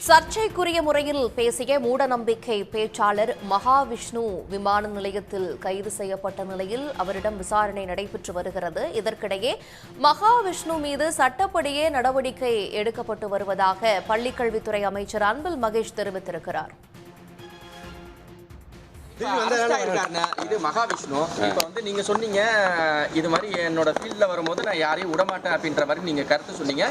சர்ச்சைக்குரிய முறையில் பேசிய மூடநம்பிக்கை பேச்சாளர் மகாவிஷ்ணு விமான நிலையத்தில் கைது செய்யப்பட்ட நிலையில் அவரிடம் விசாரணை நடைபெற்று வருகிறது. இதற்கிடையே மகாவிஷ்ணு மீது சட்டப்படியே நடவடிக்கை எடுக்கப்பட்டு வருவதாக பள்ளிக்கல்வித்துறை அமைச்சர் அன்பில் மகேஷ் தெரிவித்திருக்கிறார். இது மகாவிஷ்ணு. இப்ப நீங்க சொன்னீங்க இது மாதிரி என்னோட ஃபீல்ட்ல வரும்போது நான் யாரையும் விடமாட்டேன் அப்படின்ற மாதிரி நீங்க கருத்து சொன்னீங்க.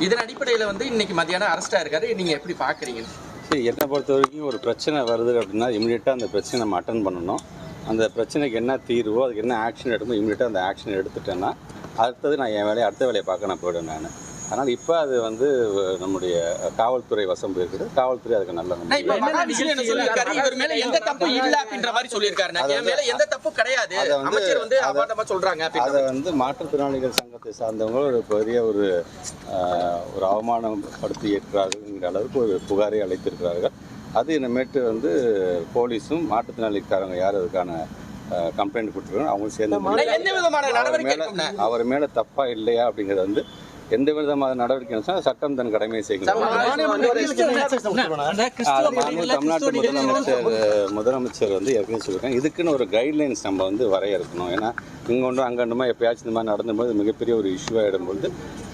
இதன் அடிப்படையில இன்னைக்கு மத்தியானம் அரெஸ்ட் ஆயிருக்காரு. நீங்க எப்படி பாக்குறீங்க? சரி, என்னை பொறுத்த வரைக்கும் ஒரு பிரச்சனை வருது அப்படின்னா இமீடியட்டாக அந்த பிரச்சனை நம்ம அட்டன் பண்ணணும். அந்த பிரச்சனைக்கு என்ன தீர்வோ அதுக்கு என்ன ஆக்ஷன் எடுக்கணும் இமீடியட்டாக அந்த ஆக்ஷன் எடுத்துட்டேன்னா அடுத்தது நான் என் வேலையை அடுத்த வேலையை பார்க்க நான் போயிடுவேன் நான். ஆனால் இப்போ அது நம்முடைய காவல்துறை வசம் இருக்குது. காவல்துறை அதுக்கு நல்ல அதை மாற்றுத்திறனாளிகள் சங்கத்தை சார்ந்தவங்க ஒரு பெரிய ஒரு அவமானப்படுத்தி இருக்கிறார்கள் அளவுக்கு ஒரு புகாரை அளித்திருக்கிறார்கள். அது இனிமேட்டு போலீஸும் மாற்றுத்திறனாளிக்காரங்க யார் அதுக்கான கம்ப்ளைண்ட் கொடுத்துருக்காங்க அவங்க சேர்ந்து அவர் மேலே தப்பா இல்லையா அப்படிங்கிறது எந்த விதமான நடவடிக்கை சட்டம் தன் கடமையை செய்கிறது. தமிழ்நாட்டு முதலமைச்சர் ஏற்கனவே சொல்லியிருக்காங்க இதுக்குன்னு ஒரு கைட்லைன்ஸ் நம்ம வரையறுக்கணும். ஏன்னா இங்கே அங்கண்டுமா எப்பயாச்சும் இந்த மாதிரி நடந்தும்போது மிகப்பெரிய ஒரு இஷ்யூ ஆகிடும்பொழுது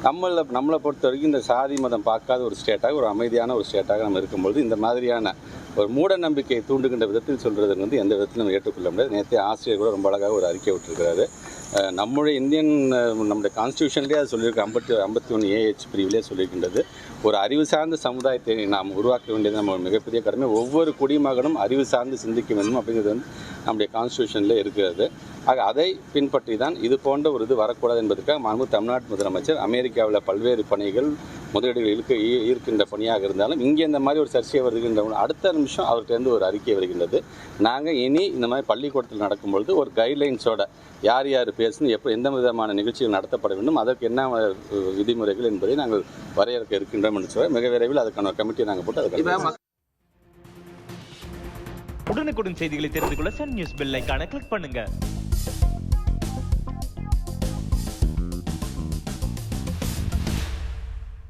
நம்மளை பொறுத்த வரைக்கும் இந்த சாதி மதம் பார்க்காத ஒரு ஸ்டேட்டாக ஒரு அமைதியான ஒரு ஸ்டேட்டாக நம்ம இருக்கும்பொழுது இந்த மாதிரியான ஒரு மூட நம்பிக்கையை தூண்டுகின்ற விதத்தில் சொல்கிறது எந்த விதத்திலும் நம்ம ஏற்றுக்கொள்ள முடியாது. நேற்று ஆசிரியர் கூட ரொம்ப அழகாக ஒரு அறிக்கை விட்டுருக்கிறாரு. நம்முடைய நம்முடைய கான்ஸ்டியூஷன்லேயே அது சொல்லியிருக்கு. 51 AH பிரிவிலே சொல்லியிருக்கின்றது. ஒரு அறிவு சார்ந்த சமுதாயத்தை நாம் உருவாக்க வேண்டியது நம்ம மிகப்பெரிய கடமை. ஒவ்வொரு குடிமகனும் அறிவு சார்ந்து சிந்திக்க வேண்டும் அப்படிங்கிறது நம்முடைய கான்ஸ்டியூஷனில் இருக்கிறது. ஆக அதை பின்பற்றி தான் இது போன்ற ஒரு இது வரக்கூடாது என்பதற்காக தமிழ்நாட்டு முதலமைச்சர் அமெரிக்காவில் பல்வேறு பணிகள் முதலீடுகள் ஈர்க்கின்ற பணியாக இருந்தாலும் இங்கே இந்த மாதிரி ஒரு சர்ச்சை வருகின்ற அடுத்த நிமிஷம் அவர்கிட்ட ஒரு அறிக்கை வருகின்றது. நாங்கள் இனி இந்த மாதிரி பள்ளிக்கூடத்தில் நடக்கும்பொழுது ஒரு கைட்லைன்ஸோட யார் யார் பேசணும் எந்த விதமான நிகழ்ச்சிகள் நடத்தப்பட வேண்டும் அதற்கு என்ன விதிமுறைகள் என்பதை நாங்கள் வரையறுக்க இருக்கின்றோம் என்று சொல்ல மிக விரைவில் அதுக்கான கமிட்டியை நாங்கள் போட்டு அதுக்கு உடனுக்குடன் செய்திகளை தெரிந்து கொள்ள சன் நியூஸ் பெல் ஐகானை கிளிக் பண்ணுங்க.